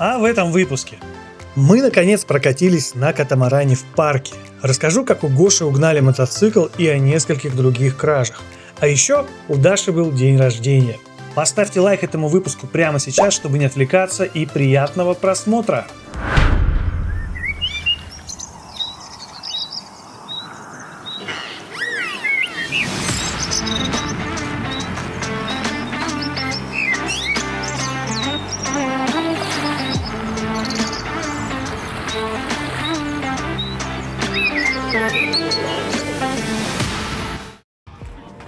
А в этом выпуске мы наконец прокатились на катамаране в парке. Расскажу, как у Гоши угнали мотоцикл и о нескольких других кражах. А еще у Даши был день рождения. Поставьте лайк этому выпуску прямо сейчас, чтобы не отвлекаться, и приятного просмотра!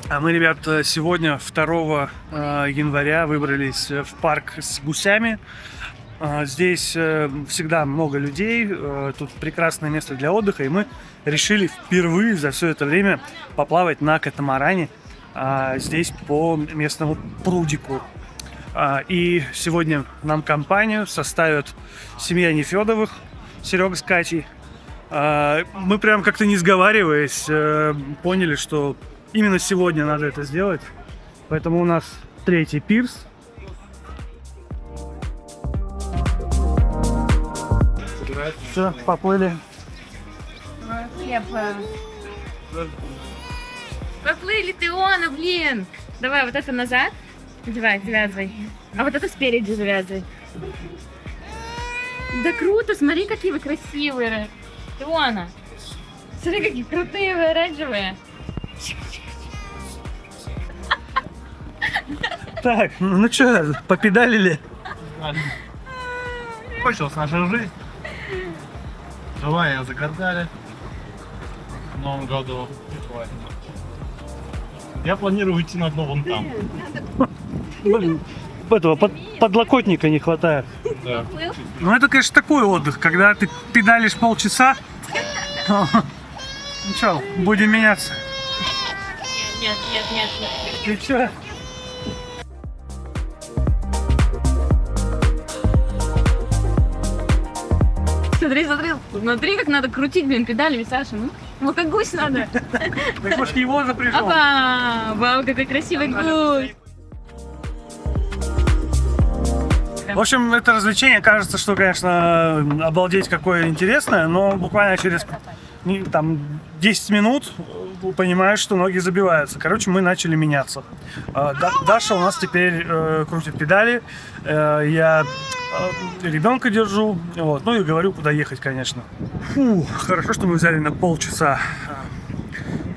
А мы, ребят, сегодня, 2 января, выбрались в парк с гусями. Здесь всегда много людей, тут прекрасное место для отдыха, и мы решили впервые за все это время поплавать на катамаране здесь по местному прудику. И сегодня нам компанию составят семья Нефедовых, Серега с Катей. Мы прям как-то не сговариваясь поняли, что именно сегодня надо это сделать. Поэтому у нас 3-й пирс. Все, поплыли. Поплыли, Теона, блин! Давай, вот это назад. Давай, завязывай. А вот это спереди завязывай. Да круто, смотри, какие вы красивые. Теона, смотри, какие крутые вы оранжевые. Так, ну что, попедалили? Кончилась наша жизнь. Желания загадали. В Новом году. Я планирую уйти на дно вон там. Блин, этого подлокотника не хватает. Да. Ну это, конечно, такой отдых, когда ты педалишь полчаса. Ну что, будем меняться. Нет. Ты что? Смотри, как надо крутить, блин, педалями, Саша. Ну как гусь надо. Так может его запряжем? Опа! Вау, какой красивый гусь. В общем, это развлечение, кажется, что, конечно, обалдеть какое интересное, но буквально через там 10 минут понимаешь, что ноги забиваются. Короче, мы начали меняться. Даша у нас теперь крутит педали, я ребенка держу, вот, ну и говорю, куда ехать, конечно. Фу, хорошо, что мы взяли на полчаса.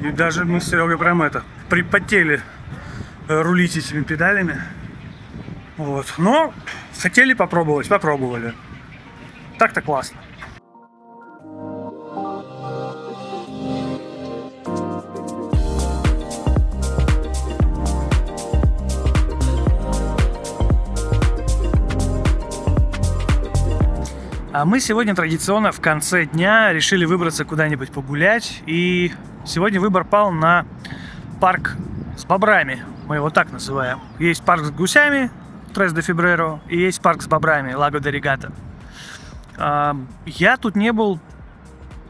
И даже мы с Серегой прям припотели рулить этими педалями. Вот. Но хотели попробовать, попробовали. Так-то классно. А мы сегодня традиционно в конце дня решили выбраться куда-нибудь погулять. И сегодня выбор пал на парк с бобрами. Мы его так называем. Есть парк с гусями, Трес де Фебреро, и есть парк с бобрами, Лаго де Регата. Я тут не был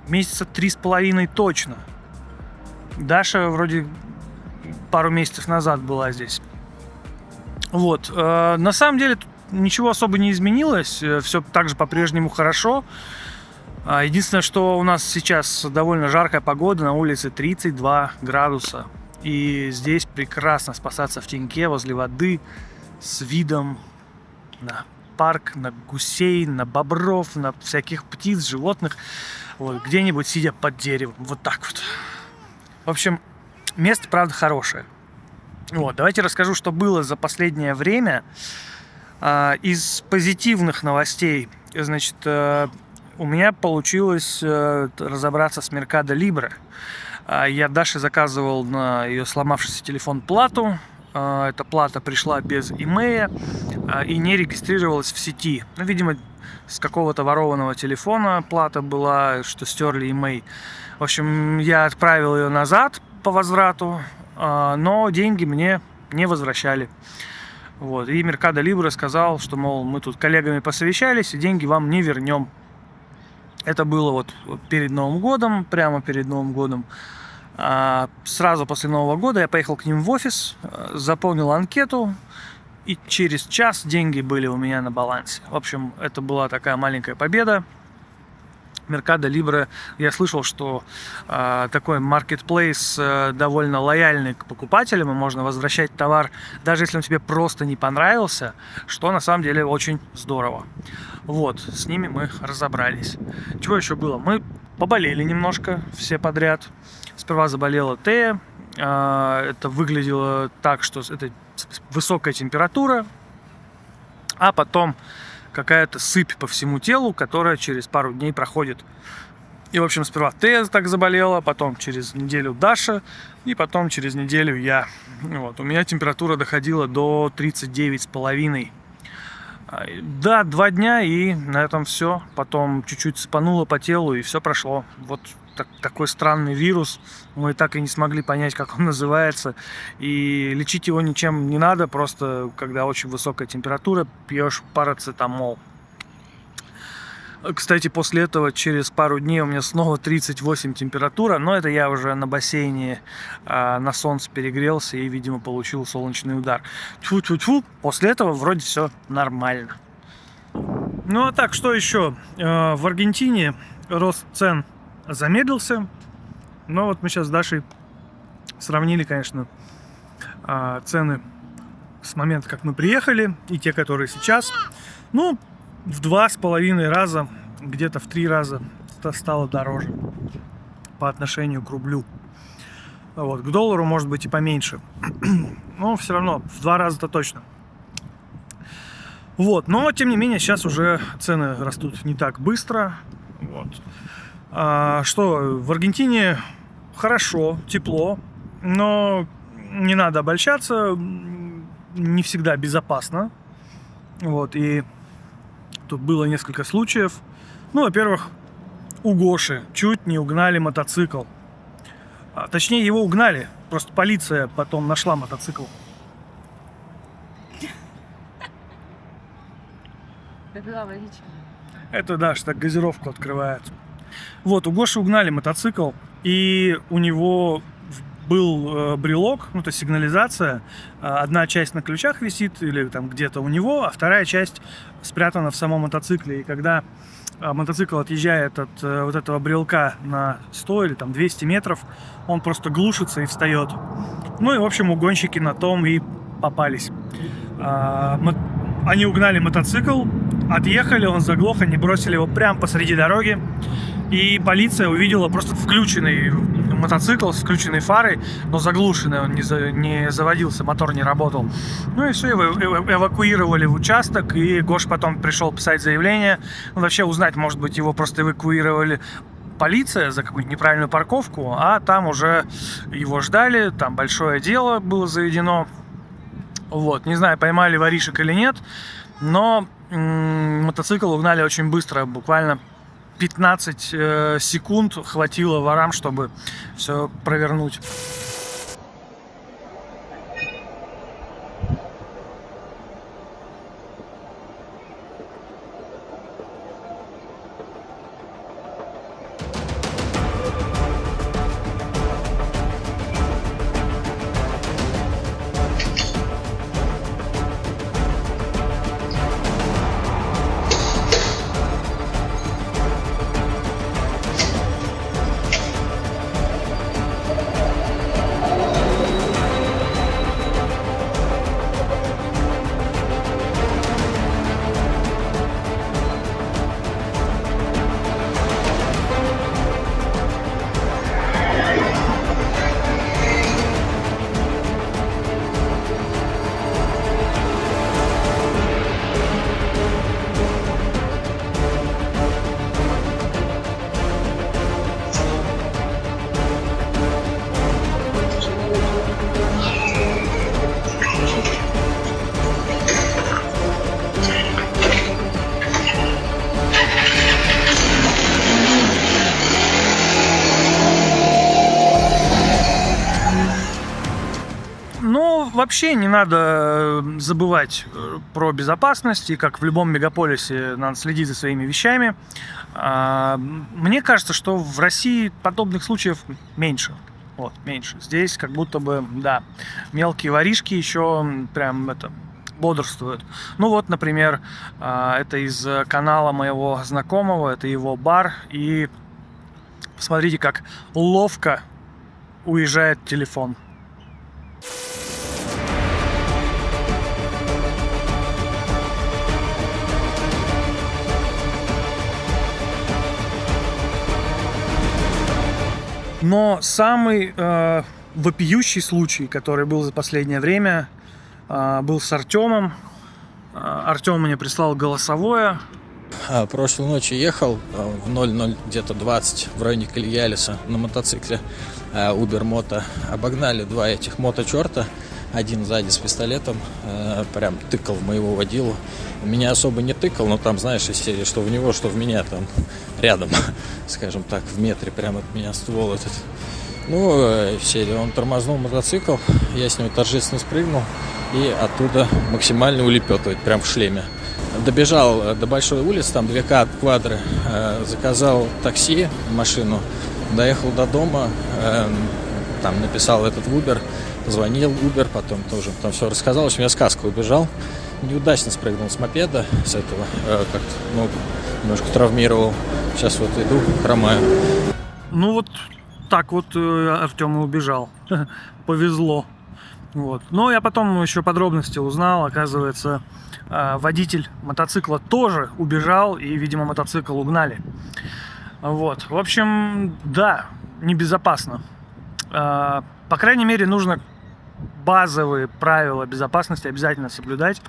месяца 3,5 точно. Даша вроде пару месяцев назад была здесь. Вот. На самом деле ничего особо не изменилось, все так же по-прежнему хорошо. Единственное, что у нас сейчас довольно жаркая погода, на улице 32 градуса. И здесь прекрасно спасаться в теньке возле воды с видом на парк, на гусей, на бобров, на всяких птиц, животных. Вот, где-нибудь сидя под деревом. Вот так вот. В общем, место, правда, хорошее. Вот, давайте расскажу, что было за последнее время. Из позитивных новостей, значит, у меня получилось разобраться с Меркадо Либре. Я Даше заказывал на ее сломавшийся телефон плату. Эта плата пришла без имея и не регистрировалась в сети. Ну, видимо, с какого-то ворованного телефона плата была, что стерли имей. В общем, я отправил ее назад по возврату, но деньги мне не возвращали. Вот. И Меркадо Либре сказал, что, мол, мы тут коллегами посовещались, и деньги вам не вернем. Это было вот перед Новым годом, прямо перед Новым годом. Сразу после Нового года я поехал к ним в офис, заполнил анкету, и через час деньги были у меня на балансе. В общем, это была такая маленькая победа. Mercado Libre, я слышал, что такой маркетплейс довольно лояльный к покупателям, и можно возвращать товар, даже если он тебе просто не понравился, что на самом деле очень здорово. Вот, с ними мы разобрались. Чего еще было? Мы поболели немножко, все подряд. Сперва заболела Тея. Это выглядело так, что это высокая температура, а потом какая-то сыпь по всему телу, которая через пару дней проходит. И, в общем, сперва Тея так заболела, потом через неделю Даша, и потом через неделю я. Вот. У меня температура доходила до 39,5. Да, 2 дня, и на этом все. Потом чуть-чуть сыпануло по телу, и все прошло. Вот такой странный вирус. Мы так и не смогли понять, как он называется. И лечить его ничем не надо. Просто, когда очень высокая температура, пьешь парацетамол. Кстати, после этого через пару дней у меня снова 38 температура. Но это я уже на бассейне на солнце перегрелся и, видимо, получил солнечный удар. Тьфу-тьфу-тьфу. После этого вроде все нормально. Ну а так, что еще? В Аргентине рост цен замедлился. Но вот мы сейчас с Дашей сравнили, конечно, цены с момента, как мы приехали, и те, которые сейчас. Ну, в 2,5 раза, где-то в 3 раза стало дороже по отношению к рублю. Вот, к доллару может быть и поменьше. Но все равно в 2 раза-то точно. Вот, но тем не менее сейчас уже цены растут не так быстро. Вот. Что в Аргентине хорошо, тепло, но не надо обольщаться, не всегда безопасно. Вот, и тут было несколько случаев. Ну, во-первых, у Гоши чуть не угнали мотоцикл. Точнее, его угнали, просто полиция потом нашла мотоцикл. Это Даша так газировку открывает. Вот, у Гоши угнали мотоцикл, и у него был брелок, ну, то есть сигнализация. Одна часть на ключах висит или там где-то у него, а вторая часть спрятана в самом мотоцикле. И когда мотоцикл отъезжает от вот этого брелка на 100 или там 200 метров, он просто глушится и встает. Ну и, в общем, угонщики на том и попались. Они угнали мотоцикл, отъехали, он заглох, они бросили его прямо посреди дороги. И полиция увидела просто включенный мотоцикл с включенной фарой, но заглушенный, он не заводился, мотор не работал. Ну и все, его эвакуировали в участок, и Гош потом пришел писать заявление. Ну, вообще узнать, может быть, его просто эвакуировали полиция за какую-нибудь неправильную парковку, а там уже его ждали, там большое дело было заведено. Вот, не знаю, поймали воришек или нет, но мотоцикл угнали очень быстро, буквально 15 секунд хватило ворам, чтобы все провернуть. Вообще не надо забывать про безопасность, и как в любом мегаполисе надо следить за своими вещами. Мне кажется, что в России подобных случаев меньше. Вот, меньше. Здесь как будто бы, да, мелкие воришки еще прям бодрствует. Ну вот, например, это из канала моего знакомого, это его бар, и посмотрите, как ловко уезжает телефон. Но самый вопиющий случай, который был за последнее время, был с Артемом. Артем мне прислал голосовое. Прошлой ночью ехал в 00 где-то 20 в районе Кальялиса на мотоцикле Uber Moto. Обогнали два этих мото-черта. Один сзади с пистолетом прям тыкал в моего водилу. Меня особо не тыкал, но там, знаешь, из серии, что в него, что в меня, там рядом, скажем так, в метре прямо от меня ствол этот. Ну, в серии он тормознул мотоцикл, я с него торжественно спрыгнул и оттуда максимально улепетывать, прям в шлеме. Добежал до большой улицы, там 2 квадры, заказал такси, машину, доехал до дома, там написал этот в Uber, звонил Uber, потом тоже там все рассказал, в общем, я с каской убежал, неудачно спрыгнул с мопеда, с этого, как-то ногу немножко травмировал, сейчас вот иду, хромаю. Ну вот так вот Артем и убежал. Повезло. Вот. Но я потом еще подробности узнал. Оказывается, водитель мотоцикла тоже убежал, и, видимо, мотоцикл угнали. Вот. В общем, да, небезопасно. По крайней мере, нужно базовые правила безопасности обязательно соблюдать.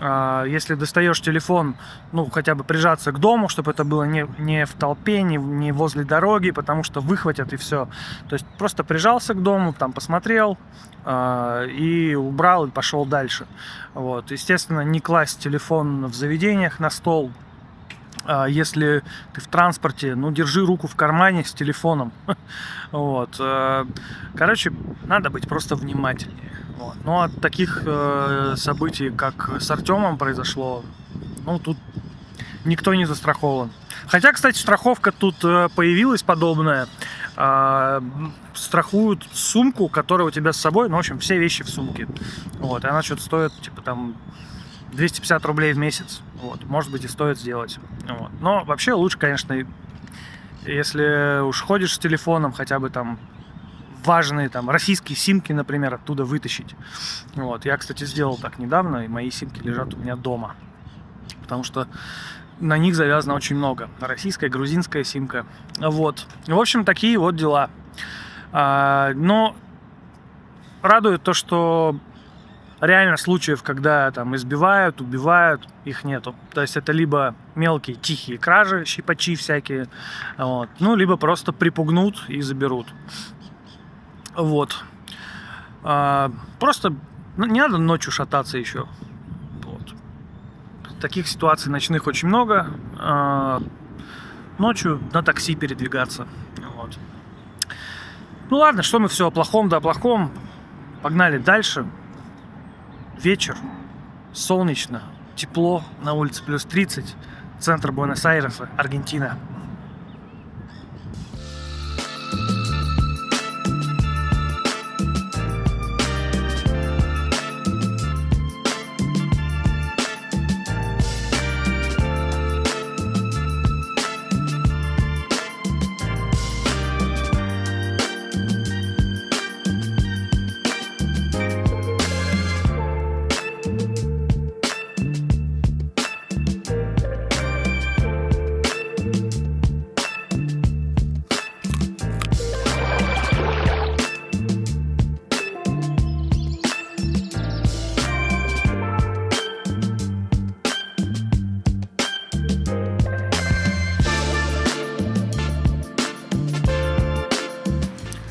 Если достаешь телефон, ну, хотя бы прижаться к дому, чтобы это было не в толпе, не возле дороги, потому что выхватят и все. То есть просто прижался к дому, там посмотрел и убрал, и пошел дальше. Вот. Естественно, не класть телефон в заведениях на стол. Если ты в транспорте, ну, держи руку в кармане с телефоном. Вот. Короче, надо быть просто внимательнее. Вот. Но от таких событий, как с Артемом произошло, ну, тут никто не застрахован. Хотя, кстати, страховка тут появилась подобная. Страхуют сумку, которая у тебя с собой, ну, в общем, все вещи в сумке. Вот. И она что-то стоит, типа, там, 250 рублей в месяц. Вот. Может быть, и стоит сделать. Вот. Но вообще лучше, конечно, если уж ходишь с телефоном, хотя бы там важные там российские симки, например, оттуда вытащить. Вот. Я, кстати, сделал так недавно, и мои симки лежат у меня дома. Потому что на них завязано очень много. Российская, грузинская симка. Вот. В общем, такие вот дела. Но радует то, что реально случаев, когда там избивают, убивают, их нету. То есть это либо мелкие тихие кражи, щипачи всякие, вот, ну, либо просто припугнут и заберут. Вот. Просто не надо ночью шататься еще. Вот. Таких ситуаций ночных очень много. Ночью на такси передвигаться. Вот. Ну ладно, что мы все о плохом да о плохом. Погнали дальше. Вечер, солнечно, тепло, на улице плюс 30, центр Буэнос-Айреса, Аргентина.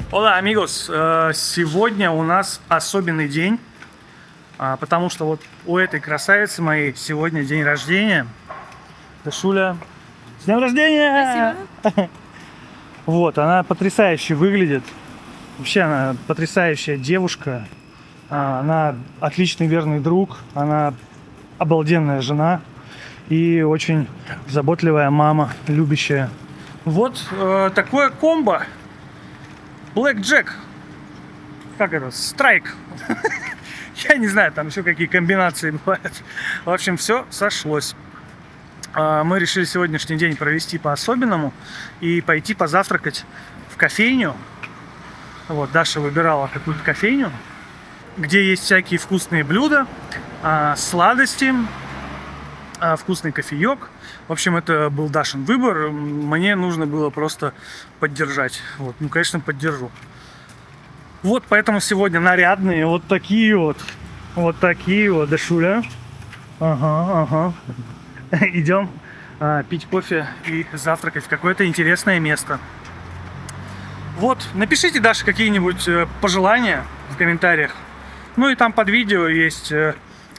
Hola, amigos! Сегодня у нас особенный день, потому что вот у этой красавицы моей сегодня день рождения. Дашуля, с днем рождения! Спасибо. Вот, она потрясающе выглядит. Вообще, она потрясающая девушка. Она отличный верный друг. Она обалденная жена. И очень заботливая мама, любящая. Вот такое комбо. Black Jack. Как это? Страйк. Я не знаю, там еще какие комбинации бывают. В общем, все сошлось. Мы решили сегодняшний день провести по-особенному и пойти позавтракать в кофейню. Вот, Даша выбирала какую-то кофейню, где есть всякие вкусные блюда, сладости, вкусный кофеек. В общем, это был Дашин выбор. Мне нужно было просто поддержать. Вот, ну, конечно, поддержу. Вот, поэтому сегодня нарядные вот такие вот. Вот такие вот, Дашуля. Ага. Идем пить кофе и завтракать в какое-то интересное место. Вот, напишите, Даша, какие-нибудь пожелания в комментариях. Ну и там под видео есть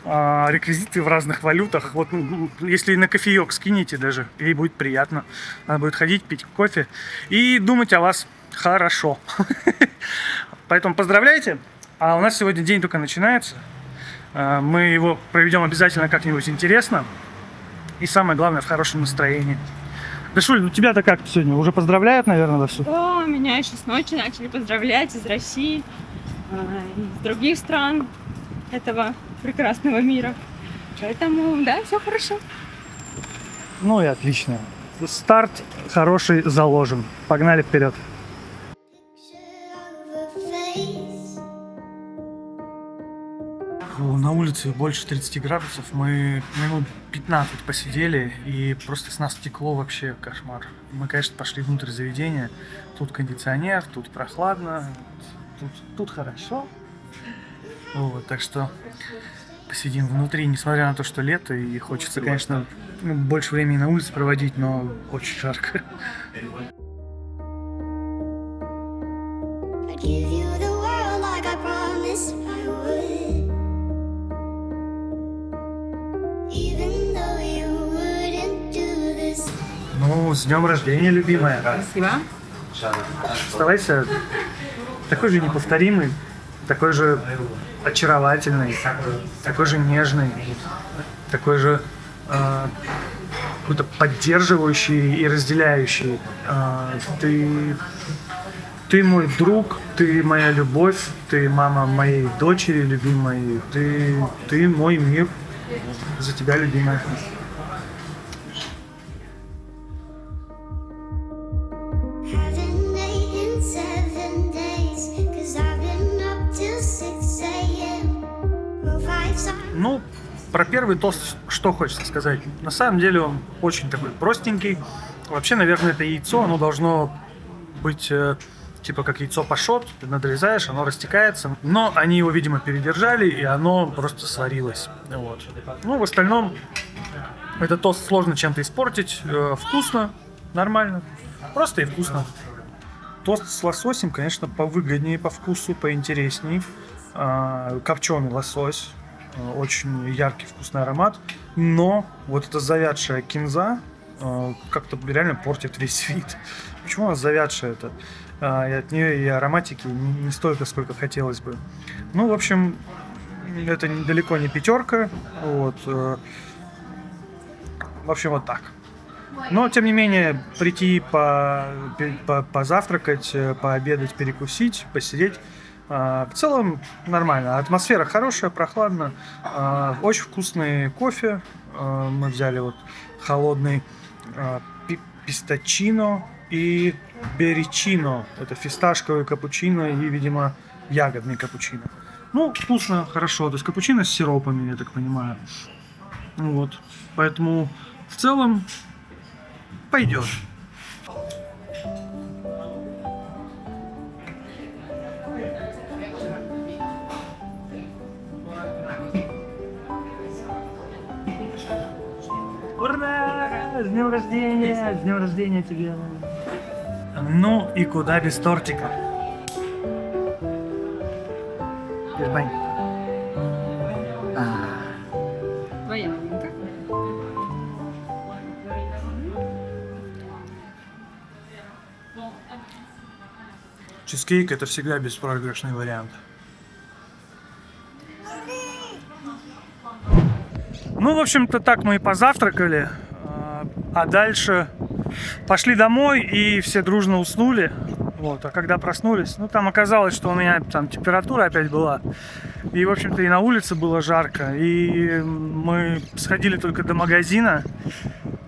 реквизиты в разных валютах. Вот, если на кофеек скинете даже, ей будет приятно. Она будет ходить, пить кофе и думать о вас хорошо. Поэтому поздравляйте. А у нас сегодня день только начинается. Мы его проведем обязательно как-нибудь интересно. И самое главное, в хорошем настроении. Дашуль, ну тебя-то как сегодня? Уже поздравляют, наверное, вовсю? О, меня еще с ночи начали поздравлять из России, из других стран этого прекрасного мира. Поэтому, да, все хорошо. Ну и отлично. Старт хороший заложен. Погнали вперед. На улице больше 30 градусов. Мы минут 15 посидели, и просто с нас текло вообще кошмар. Мы, конечно, пошли внутрь заведения. Тут кондиционер, тут прохладно, тут хорошо. Вот, так что посидим внутри, несмотря на то, что лето, и хочется, конечно, больше времени на улице проводить, но очень жарко. Ну, с днем рождения, любимая. Спасибо. Оставайся такой же неповторимый, такой же очаровательный, такой же нежный, такой же какой-то поддерживающий и разделяющий. Ты мой друг, ты моя любовь, ты мама моей дочери любимой, ты мой мир. За тебя, любимая. Ну, про первый тост что хочется сказать. На самом деле он очень такой простенький. Вообще, наверное, это яйцо, оно должно быть типа как яйцо пашот. Ты надрезаешь, оно растекается. Но они его, видимо, передержали, и оно просто сварилось. Вот. Ну, в остальном, этот тост сложно чем-то испортить. Вкусно, нормально. Просто и вкусно. Тост с лососем, конечно, повыгоднее по вкусу, поинтересней. Копченый лосось. Очень яркий вкусный аромат. Но вот эта завядшая кинза как-то реально портит весь вид. Почему она завядшая-то? И от нее и ароматики не столько, сколько хотелось бы. Ну, в общем, это далеко не пятерка. Вот. В общем, вот так. Но, тем не менее, прийти позавтракать, пообедать, перекусить, посидеть. В целом нормально. Атмосфера хорошая, прохладно. Очень вкусный кофе. Мы взяли вот холодный пистачино и беричино. Это фисташковый капучино и, видимо, ягодный капучино. Ну, вкусно, хорошо. То есть капучино с сиропами, я так понимаю. Вот. Поэтому в целом пойдет. Ура! С днем рождения! С днем рождения тебе! Ну и куда без тортика? Бань. Твоя. Чизкейк — это всегда беспроигрышный вариант. Ну, в общем-то, так мы и позавтракали. А дальше пошли домой, и все дружно уснули. Вот. А когда проснулись, ну, там оказалось, что у меня там температура опять была. И, в общем-то, и на улице было жарко. И мы сходили только до магазина,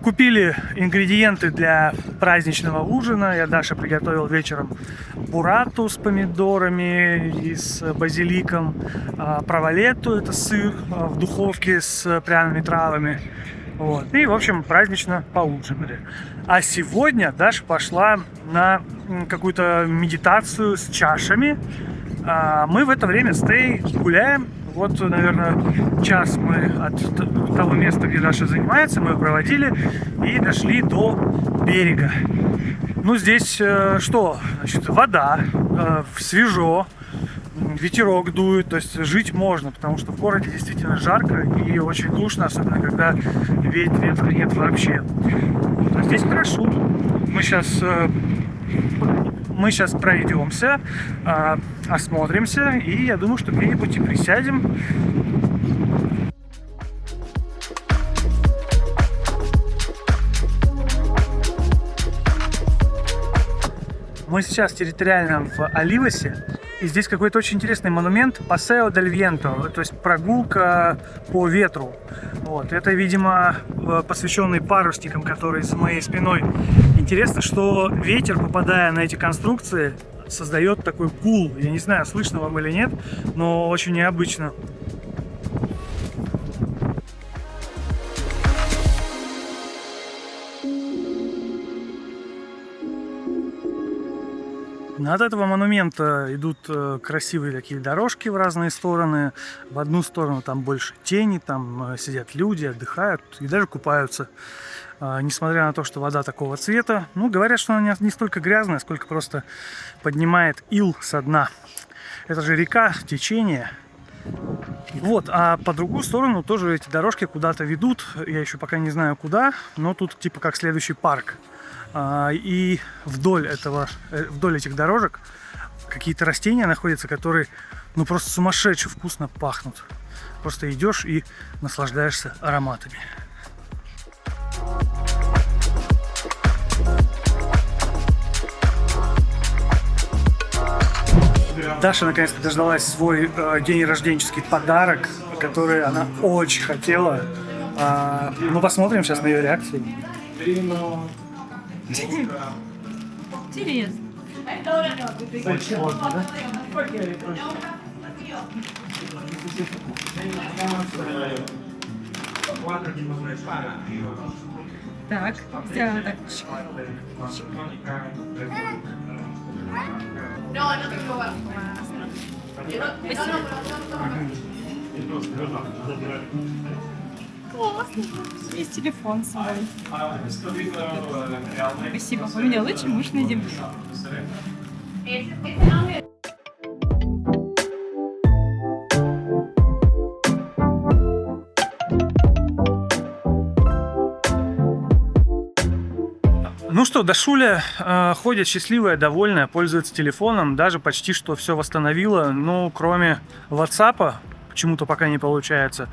купили ингредиенты для праздничного ужина. Я Даша приготовил вечером бурату с помидорами и с базиликом, провалетту, это сыр в духовке с пряными травами. Вот. И, в общем, празднично поужинали. А сегодня Даша пошла на какую-то медитацию с чашами. Мы в это время с Тей гуляем. Вот, наверное, час мы от того места, где Даша занимается, мы проводили и дошли до берега. Ну, здесь что? Значит, вода, свежо, ветерок дует, то есть жить можно, потому что в городе действительно жарко и очень душно, особенно когда ветра нет вообще. Вот, а здесь хорошо. Мы сейчас пройдемся, осмотримся, и я думаю, что где-нибудь и присядем. Мы сейчас территориально в Оливасе, и здесь какой-то очень интересный монумент Paseo del Viento, то есть прогулка по ветру. Вот. Это, видимо, посвященный парусникам, которые за моей спиной. Интересно, что ветер, попадая на эти конструкции, создает такой гул. Я не знаю, слышно вам или нет, но очень необычно. От этого монумента идут красивые такие дорожки в разные стороны. В одну сторону там больше тени, там сидят люди, отдыхают и даже купаются. Несмотря на то, что вода такого цвета, ну, говорят, что она не столько грязная, сколько просто поднимает ил со дна. Это же река, течение. Вот, а по другую сторону тоже эти дорожки куда-то ведут. Я еще пока не знаю куда, но тут типа как следующий парк. И вдоль этих дорожек какие-то растения находятся, которые ну просто сумасшедше вкусно пахнут. Просто идешь и наслаждаешься ароматами. Даша наконец-то дождалась свой день рожденческий подарок, который она очень хотела. Ну, посмотрим сейчас на ее реакцию. Интересно. Очень сложно, да? Так, сделано так. Классно. Есть телефон с собой. Спасибо. У меня лучший муж на земле. Ну что, Дашуля ходит счастливая, довольная, пользуется телефоном, даже почти что все восстановила, ну, кроме WhatsApp, почему-то пока не получается,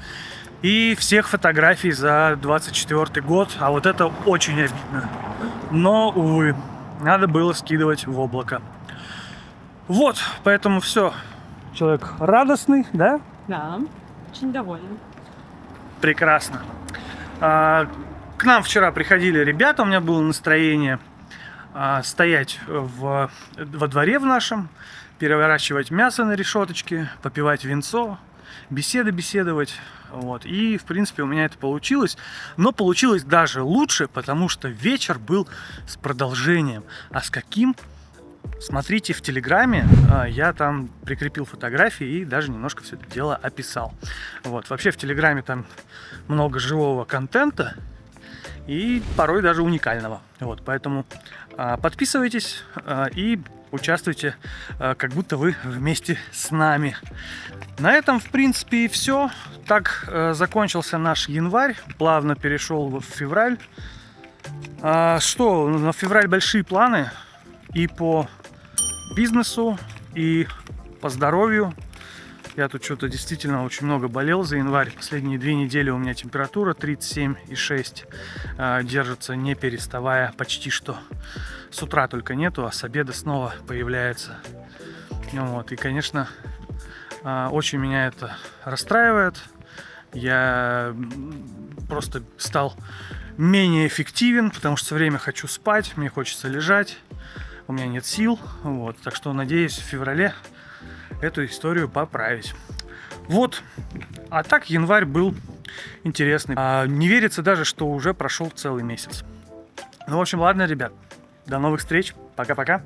и всех фотографий за 24 год, а вот это очень обидно. Но, увы, надо было скидывать в облако. Вот, поэтому все. Человек радостный, да? Да, очень довольна. Прекрасно. К нам вчера приходили ребята, у меня было настроение стоять во дворе в нашем, переворачивать мясо на решеточке, попивать винцо, беседовать. Вот. И, в принципе, у меня это получилось. Но получилось даже лучше, потому что вечер был с продолжением. А с каким? Смотрите в Телеграме, я там прикрепил фотографии и даже немножко все это дело описал. Вот. Вообще в Телеграме там много живого контента и порой даже уникального. Вот. Поэтому подписывайтесь и участвуйте, как будто вы вместе с нами. На этом, в принципе, и все. Так закончился наш январь, плавно перешел в февраль. Что, на февраль большие планы и по бизнесу, и по здоровью. Я тут что-то действительно очень много болел за январь. Последние 2 недели у меня температура 37,6 держится, не переставая почти что. С утра только нету, а с обеда снова появляется. Вот. И, конечно, Очень меня это расстраивает. Я просто стал менее эффективен, потому что все время хочу спать, мне хочется лежать, у меня нет сил. Вот. Так что надеюсь в феврале эту историю поправить. Вот. А так январь был интересный. Не верится даже, что уже прошел целый месяц. Ну, в общем, ладно, ребят. До новых встреч. Пока-пока.